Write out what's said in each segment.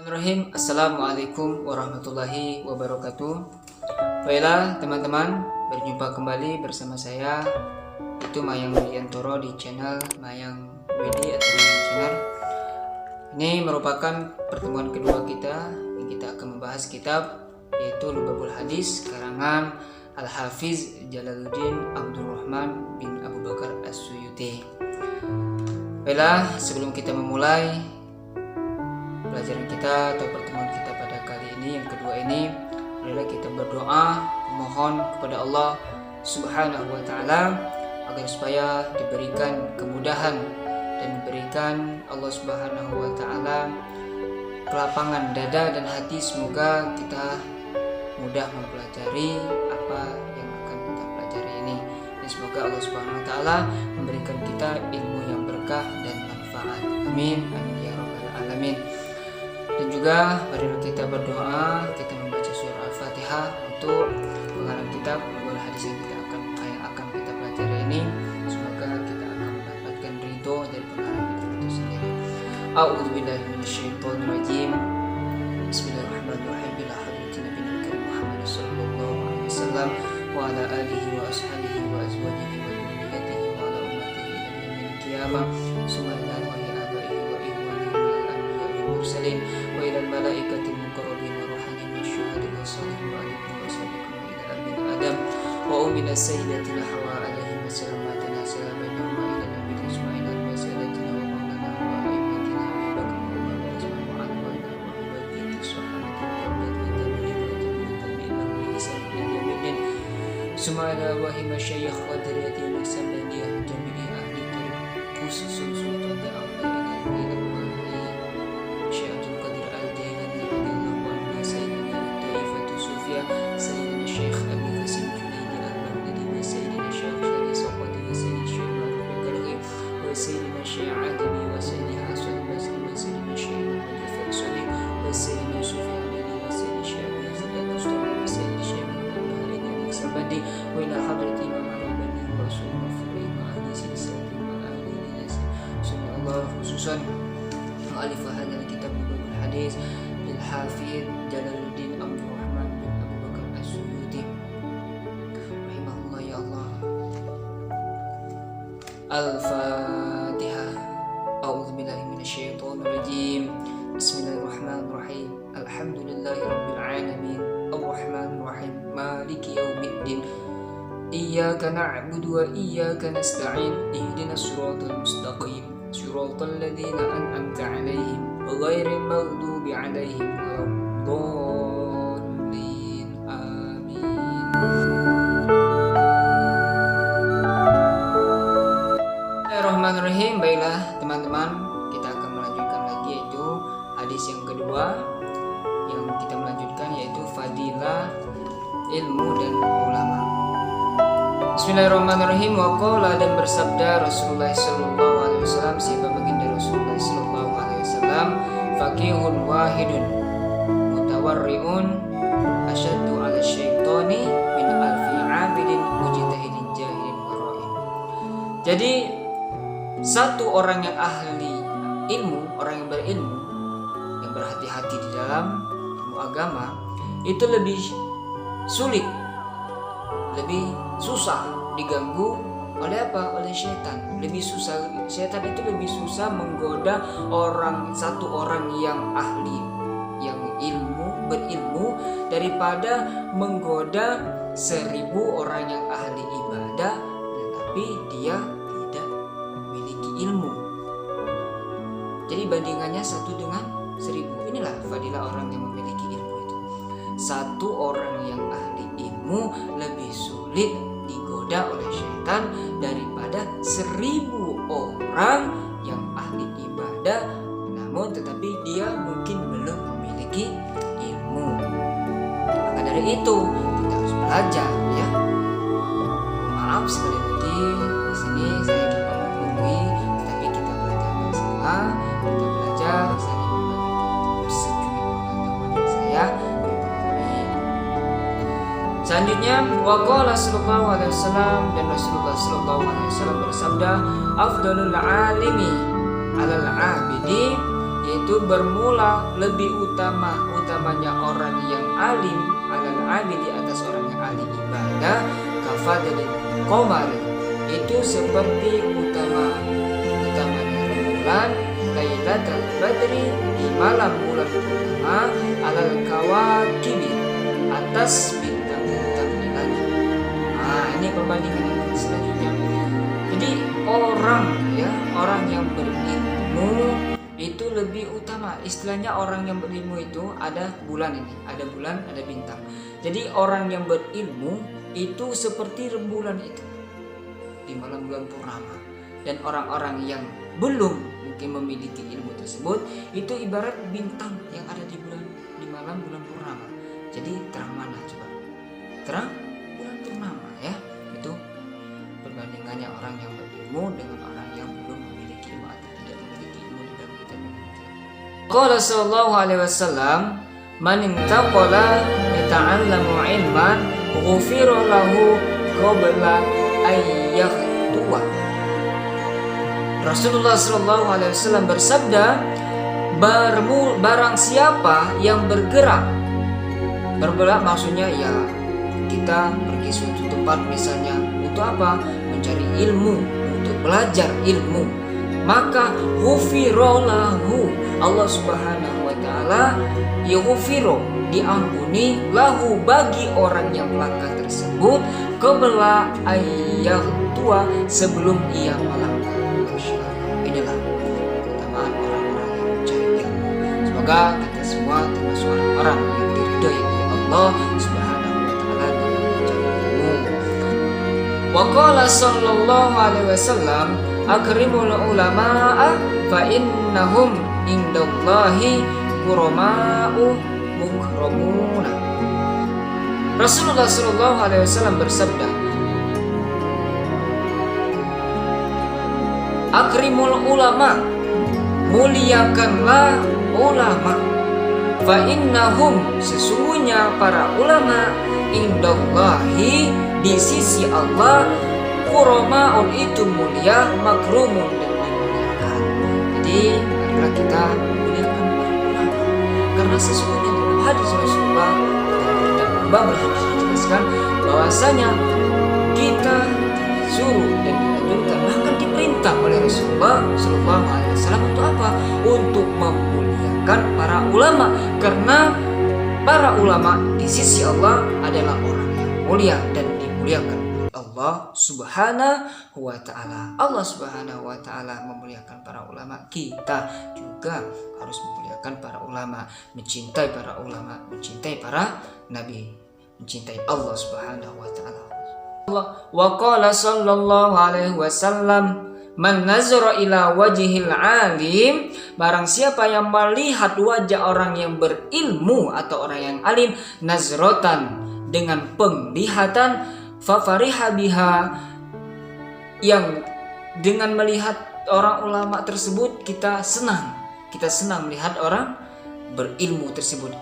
Bismillahirrahmanirrahim. Assalamualaikum warahmatullahi wabarakatuh. Baiklah teman-teman, berjumpa kembali bersama saya, itu Mayang Widiantoro di channel Mayang Widi atau Mayang Channel. Ini merupakan pertemuan kedua kita yang kita akan membahas kitab yaitu Lubabul Hadis karangan Al-Hafiz Jalaluddin Abdurrahman bin Abu Bakar As-Suyuti. Baiklah, sebelum kita memulai pelajaran kita atau pertemuan kita pada kali ini yang kedua ini, marilah kita berdoa memohon kepada Allah Subhanahu wa taala agar supaya diberikan kemudahan dan diberikan Allah Subhanahu wa taala kelapangan dada dan hati, semoga kita mudah mempelajari apa yang akan kita pelajari ini, dan semoga Allah Subhanahu wa taala memberikan kita ilmu yang berkah dan manfaat. Amin amin ya rabbal alamin. Dan juga marilah kita berdoa, kita membaca surah Al-Fatihah untuk pengarang kitab Lubabul Hadis yang akan kita pelajari ini. Semoga kita akan mendapatkan ridho dari pengarang kitab itu sendiri. A'udzubillahi minasyaitonir rajim. Bismillahirrahmanirrahim. Bila hadratin nabiyil karim Muhammad sallallahu alaihi wasallam wa ala alihi wa ashabihi wa azwajihi wa dzurriyyatihi wa ala ummatihi ila yaumil qiyamah. Subhanallahi wa abaihi wa ikhwanihi minal anbiya'i wal mursalin wa ilal malaikatil muqarrabin wa ruhanin wasyuhada'i wassalihin wa alaikum wasabiqun ila amin adam wa ummina sayyidatina hawa alaihi wassalam wa tanasala bainahum wa ila nabiyyi ismail wa sayyidatina wa maulana wa aimatina wa bakar wa umar wa usman wa ali wa ila wa ibadiyati sahabati wa tabi'in wa tabi'in wa ihsan ila yaumil sumala wa hima syayikh wa dariyati wa sabandiyah jami'i ahli tarikh khususun sultan da'awli ila سيدنا الشيخ أبي قاسم الجنيدي البغدادي وسيدنا الشيخ شريف صفوتي وسيدنا الشيخ معروف القرغي وسيدنا الشيخ عادمي وسيدنا حسن البصري وسيدنا الشيخ محمد الفرسوني وسيدنا يوسف الحميدي وسيدنا الشيخ يزيد المصطفى وسيدنا الشيخ محمد الهادي الأكسبندي وإلى حضرة إمام الرباني ورسول المغفورين وأهل سلسلة وآل الناس سنة الله خصوصا مؤلف هذا الكتاب لباب الحديث للحافظ جلال الدين عبد الرحمن بن أبو بكر السيوطي رحمه الله يا الله. الفاتحة. أعوذ بالله من الشيطان الرجيم. بسم الله الرحمن الرحيم. الحمد لله رب العالمين الرحمن الرحيم مالك يوم الدين إياك نعبد وإياك نستعين اهدنا الصراط المستقيم صراط الذين أنعمت عليهم غير المغضوب عليهم ولا الضالين آمين. Bismillahirrahmanirrahim. Baiklah teman-teman, kita akan melanjutkan lagi yaitu hadis yang kedua yang kita melanjutkan yaitu fadilah ilmu dan ulama. Bismillahirrahmanirrahim. Waqala, dan bersabda Rasulullah sallallahu alaihi wasallam, siapa baginda Rasulullah sallallahu alaihi wasallam, faqihun wahidun mutawarri'un asyaddu 'ala syaitani min alfi 'abidin mujtahidin jahilin wara'in. Jadi satu orang yang ahli ilmu, orang yang berilmu, yang berhati-hati di dalam ilmu agama, itu lebih sulit, lebih susah diganggu oleh apa? Oleh syaitan. Lebih susah, syaitan itu lebih susah menggoda satu orang yang ahli, yang berilmu daripada menggoda 1000 orang yang ahli ibadah tetapi dia tidak memiliki ilmu. Jadi bandingannya 1 dengan 1000. Inilah fadilah orang yang memiliki ilmu itu. Satu orang yang ahli ilmu lebih sulit digoda oleh syaitan daripada 1000 orang yang ahli ibadah namun tetapi dia mungkin belum memiliki ilmu. Maka dari itu kita harus belajar, ya. Maaf sekali lagi di sini saya bukan menggurui, tetapi kita belajar bersama, kita belajar saling bersujud pengetahuan saya. Selanjutnya waqala sallallahu alaihi wasallam, dan Rasulullah sallallahu alaihi wasallam bersabda, afdalul alimi alal abidi yaitu bermula lebih utamanya orang yang alim alal abid di atas orang yang alim ibadah, kafadlil qamar, itu seperti utamanya rembulan Lailatul Badri di malam bulan purnama alal kawakibi atas bintang-bintang di langit. Nah, ini perbandingan yang selanjutnya. Jadi orang yang berilmu itu lebih utama. Istilahnya orang yang berilmu itu ada bulan ini, ada bulan, ada bintang. Jadi orang yang berilmu itu seperti rembulan itu di malam bulan purnama. Dan orang-orang yang belum mungkin memiliki ilmu tersebut itu ibarat bintang yang ada di malam bulan purnama. Jadi terang mana coba? Terang bulan purnama ya. Itu perbandingannya orang yang berilmu dengan orang yang belum memiliki ilmu atau tidak memiliki ilmu di dalam kitab ini. Qala sallallahu alaihi wasallam, man intaqala yata'allamu ilman ghufira lahu qabla ayyahtuwa. Rasulullah sallallahu alaihi wasallam bersabda, barang siapa yang bergerak maksudnya ya kita pergi suatu tempat misalnya untuk apa? Mencari ilmu, untuk belajar ilmu, maka ghufirallahu, Allah Subhanahu wa taala yaghfiru, diampuni lahu bagi orang yang melangkah tersebut qabla ayyahtua, sebelum ia melangkah. Inilah keutamaan orang-orang yang mencari ilmu. Semoga kita semua termasuk orang-orang yang diridhoi oleh Allah Subhanahu wa taala dalam mencari ilmu. Wa qala sallallahu alaihi wasallam, akrimul ulama'a fa innahum indallahi kurama'u mukramuna. Rasulullah sallallahu alaihi wasallam bersabda, akrimul ulama, muliakanlah ulama, fa innahum, sesungguhnya para ulama, indallahi, di sisi Allah, kuramaun, itu mulia, makrumun, dan dimuliakan. Jadi marilah kita muliakan para ulama, karena sesungguhnya dalam hadis Rasulullah dalam babul hadis dijelaskan bahwasanya kita disuruh dan dianjurkan, bahkan diperintah oleh Rasulullah Sallallahu Alaihi Wasallam untuk apa? Untuk memuliakan para ulama, karena para ulama di sisi Allah adalah orang yang mulia dan dimuliakan Allah Subhanahu wa taala. Allah Subhanahu wa taala memuliakan para ulama, kita juga harus memuliakan para ulama, mencintai para ulama, mencintai para nabi, mencintai Allah Subhanahu wa taala. Wa qala sallallahu alaihi wasallam, man nazara ila wajhil alim, barang siapa yang melihat wajah orang yang berilmu atau orang yang alim, nazrotan, dengan penglihatan, fafariha biha, yang dengan melihat orang ulama tersebut kita senang melihat orang berilmu tersebut.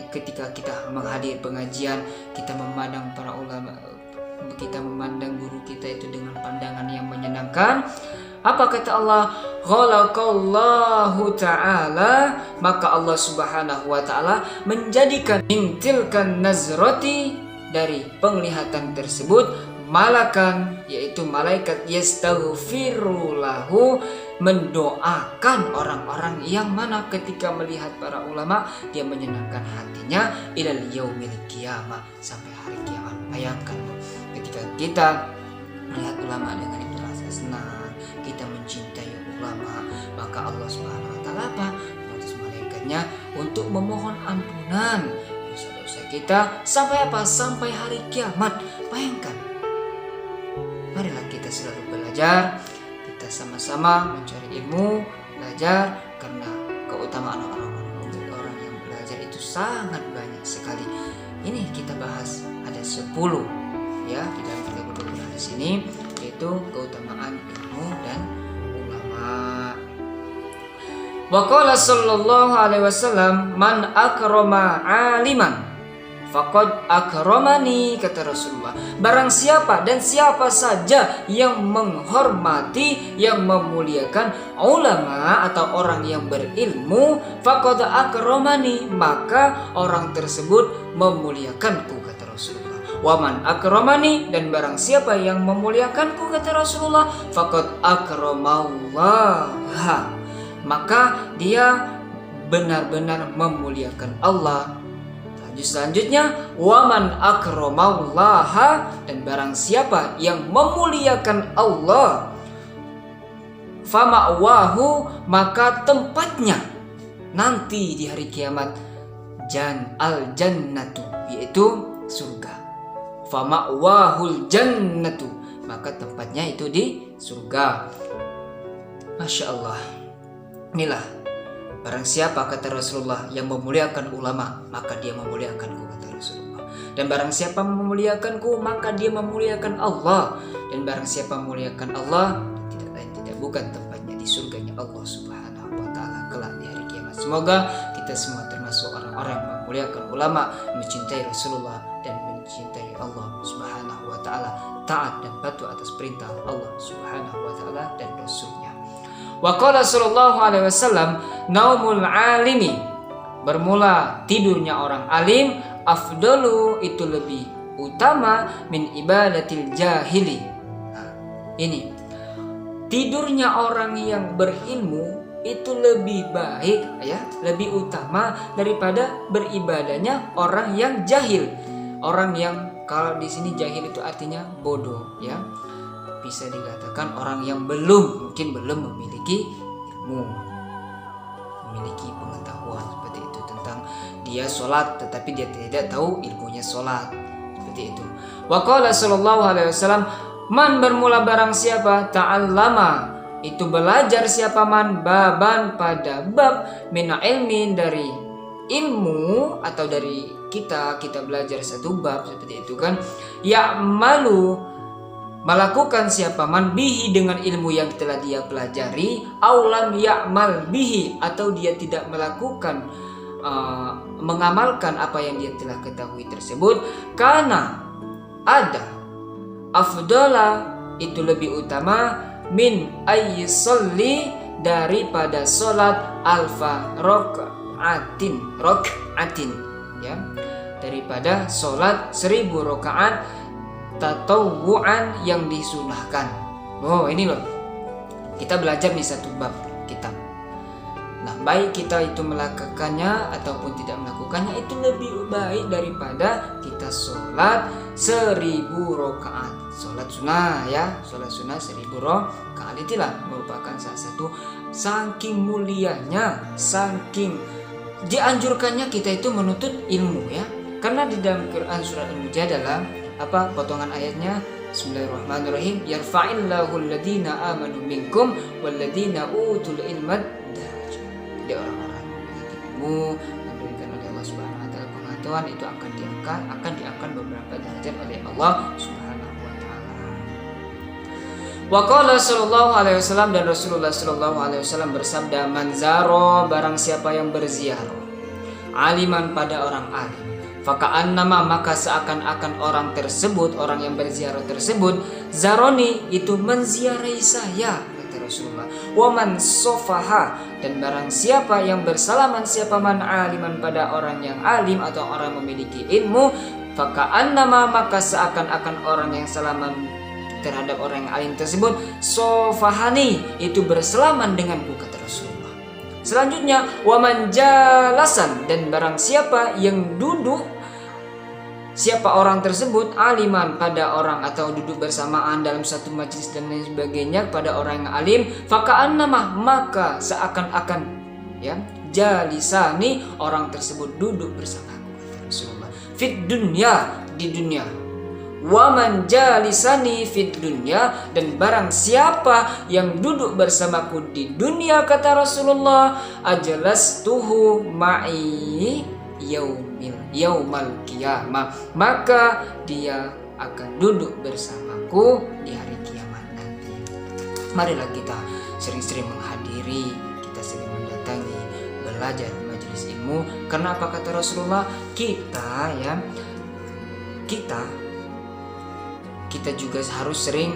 Ketika kita menghadiri pengajian, kita memandang para ulama, kita memandang guru kita itu dengan pandangan yang menyenangkan. Apa kata Allah? Khalaqallahu ta'ala, maka Allah Subhanahu wa ta'ala menjadikan mintilkan nazrati, dari penglihatan tersebut, malakan, yaitu malaikat, yastaghfiru lahu, mendoakan orang-orang yang mana ketika melihat para ulama dia menyenangkan hatinya ilal yaumil qiyamah, sampai hari kiamat. Bayangkan ketika kita melihat ulama dengan itu rasa senang, kita mencintai ulama, maka Allah Subhanahu wa taala apa? Mengutus malaikatnya untuk memohon ampunan dosa-dosa kita sampai apa? Sampai hari kiamat. Bayangkan. Marilah kita selalu belajar, kita sama-sama mencari ilmu, belajar, karena keutamaan orang yang belajar itu sangat banyak sekali. Ini kita bahas ada 10 ya di dalam kitab Al-Qur'an di sini, yaitu keutamaan ilmu dan ulama. Wa qala sallallahu alaihi wasallam, man akrama aliman faqad akramani, kata Rasulullah. Barang siapa dan siapa saja yang menghormati, yang memuliakan ulama atau orang yang berilmu, faqad akramani, maka orang tersebut memuliakanku, kata Rasulullah. Waman akramani, dan barang siapa yang memuliakanku, kata Rasulullah, faqad akramallah, maka dia benar-benar memuliakan Allah. Selanjutnya, waman akramallaha, dan barang siapa yang memuliakan Allah, fama'wahu, maka tempatnya nanti di hari kiamat al-jannatu, yaitu surga. Fama'wahul jannatu, maka tempatnya itu di surga. Masya Allah. Inilah, barang siapa, kata Rasulullah, yang memuliakan ulama, maka dia memuliakanku, kata Rasulullah. Dan barang siapa memuliakanku, maka dia memuliakan Allah. Dan barang siapa memuliakan Allah, tidak lain tidak bukan tempatnya di surganya Allah Subhanahu wa ta'ala kelak di hari kiamat. Semoga kita semua termasuk orang-orang yang memuliakan ulama, mencintai Rasulullah dan mencintai Allah Subhanahu wa ta'ala, taat dan patuh atas perintah Allah Subhanahu wa ta'ala dan Rasulnya. Wa qala sallallahu alaihi wasallam, naumul alimi, bermula tidurnya orang alim, afdalu, itu lebih utama, min ibadatil jahili. Nah, ini tidurnya orang yang berilmu itu lebih baik, ya, lebih utama daripada beribadahnya orang yang jahil. Orang yang, kalau di sini jahil itu artinya bodoh, ya. Bisa dikatakan orang yang belum memiliki ilmu, memiliki pengetahuan seperti itu tentang dia sholat, tetapi dia tidak tahu ilmunya sholat, seperti itu. Wa qala sallallahu alaihi wasallam, man, bermula barang siapa, ta'allama, itu belajar siapa man, baban, pada bab, min ilmin, dari ilmu, atau dari kita belajar satu bab, seperti itu kan, ya'malu, melakukan siapa man bihi, dengan ilmu yang telah dia pelajari, aulam ya'mal bihi, atau dia tidak melakukan mengamalkan apa yang dia telah ketahui tersebut, karena ada afdala, itu lebih utama, min ayyisalli, daripada salat alfa rokaatin, ya, daripada salat 1000 rakaat tatawu'an, yang disunahkan. Oh, ini loh, kita belajar nih satu bab kitab. Nah, baik kita itu melakukannya ataupun tidak melakukannya, itu lebih baik daripada kita sholat 1000 rakaat. Sholat sunnah, ya, sholat sunnah 1000 rakaat, itulah merupakan salah satu, saking mulianya, saking dianjurkannya kita itu menuntut ilmu, ya. Karena di dalam Quran surat Al-Mujadalah, potongan ayatnya, Bismillahirrahmanirrahim, yarfa'illahu alladhina amanu minkum walladhina utul ilma darajat. Jadi orang-orang yang memiliki ilmu, diberikan oleh Allah Subhanahu wa ta'ala pengetahuan, itu akan diangkat beberapa derajat oleh Allah Subhanahu wa ta'ala. Wa qala sallallahu alaihi wasallam, dan Rasulullah sallallahu alaihi wasallam bersabda, man zaro, barang siapa yang berziarah aliman, pada orang alim, faka'annama, maka seakan-akan orang tersebut, orang yang berziarah tersebut, zaroni, itu menziarahi saya, kata Rasulullah. Waman sofaha, dan barang siapa yang bersalaman siapa man aliman, pada orang yang alim atau orang memiliki ilmu, faka'annama, maka seakan-akan orang yang salaman terhadap orang yang alim tersebut, sofahani, itu bersalaman denganku, kata Rasulullah. Selanjutnya, waman jalasan, dan barang siapa yang duduk, siapa orang tersebut, aliman, pada orang atau duduk bersamaan dalam satu majlis dan lain sebagainya pada orang yang alim, faka'annama, maka seakan-akan, ya, jalisani, orang tersebut duduk bersamaku, kata Rasulullah, fit dunya, di dunia. Waman jalisani fit dunya, dan barang siapa yang duduk bersamaku di dunia, kata Rasulullah, ajalastuhu ma'i yaumal qiyamah, maka dia akan duduk bersamaku di hari kiamat nanti. Marilah kita sering-sering menghadiri, kita sering mendatangi, belajar majelis ilmu. Karena apa, kata Rasulullah, kita ya, kita juga harus sering,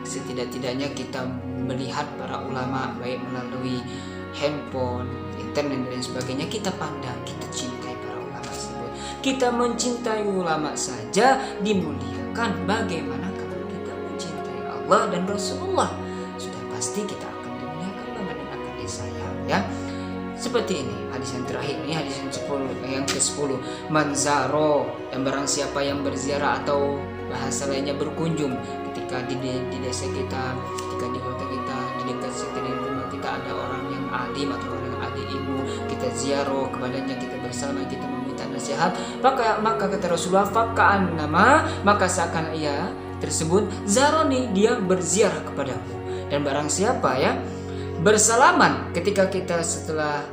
setidak-tidaknya kita melihat para ulama, baik melalui handphone, internet dan sebagainya. Kita pandang, kita cintai para ulama tersebut. Kita mencintai ulama saja dimuliakan, bagaimana kalau kita mencintai Allah dan Rasulullah? Sudah pasti kita akan dimuliakan banget dan akan disayang ya. Seperti ini hadis yang terakhir, ini hadis yang ke-10. Manzaro, dan barang siapa yang berziarah atau bahasa lainnya berkunjung ketika di desa kita, ketika di kota kita, di dekat sekitar rumah kita ada orang yang alim atau orang yang ada ilmu, kita ziarah kepadanya, kita bersama, kita meminta nasihat, maka kata Rasulullah, fakaan nama, maka seakan ia tersebut zaroni, dia berziarah kepadaku. Dan barang siapa ya bersalaman ketika kita setelah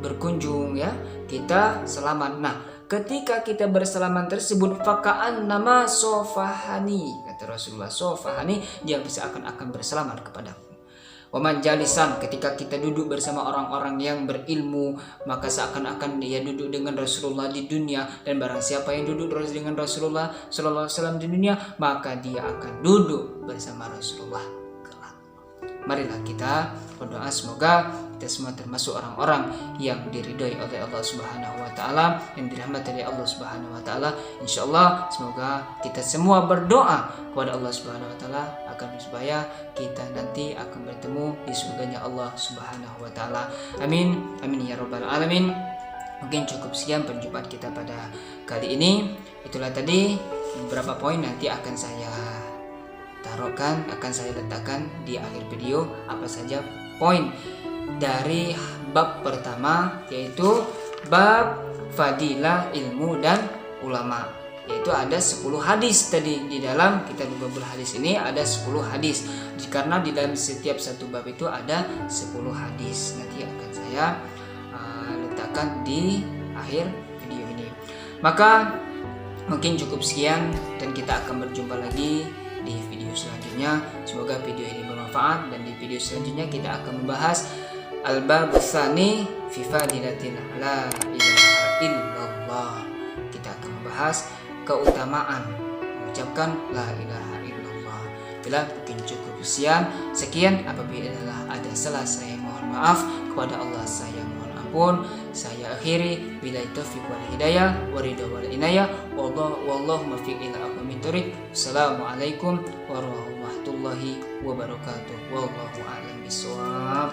berkunjung ya, kita selamat. Nah, ketika kita bersalaman tersebut, fakaan nama sofahani, kata Rasulullah, sofahani, dia seakan-akan bersalaman kepadaku. Waman jalisan, ketika kita duduk bersama orang-orang yang berilmu, maka seakan-akan dia duduk dengan Rasulullah di dunia. Dan barang siapa yang duduk dengan Rasulullah sallallahu alaihi wasallam di dunia, maka dia akan duduk bersama Rasulullah. Marilah kita berdoa semoga kita semua termasuk orang-orang yang diridhoi oleh Allah Subhanahu wa taala, yang dirahmati oleh Allah Subhanahu wa taala. Insyaallah semoga kita semua berdoa kepada Allah Subhanahu wa taala agar supaya kita nanti akan bertemu di surganya Allah Subhanahu wa taala. Amin. Amin ya rabbal alamin. Mungkin cukup sekian perjumpaan kita pada kali ini. Itulah tadi beberapa poin, nanti akan saya akan saya letakkan di akhir video apa saja poin dari bab pertama, yaitu bab fadilah ilmu dan ulama, yaitu ada 10 hadis tadi. Di dalam kitab babul hadis ini ada 10 hadis, karena di dalam setiap satu bab itu ada 10 hadis. Nanti akan saya letakkan di akhir video ini. Maka mungkin cukup sekian, dan kita akan berjumpa lagi di video selanjutnya. Semoga video ini bermanfaat, dan di video selanjutnya kita akan membahas al-bab tsani fi fadilatil la ilaha illallah. Kita akan membahas keutamaan mengucapkan la ilaha illallah. Bila mungkin cukup sekian, apabila ada salah saya mohon maaf, kepada Allah saya mohon ampun. Saya akhiri, bila taufiq wal hidayah wa ridha wal inayah, wallahu muwaffiq ila aqwamit thoriq. Assalamualaikum warahmatullahi wabarakatuh. Wallahu a'lam bishawab.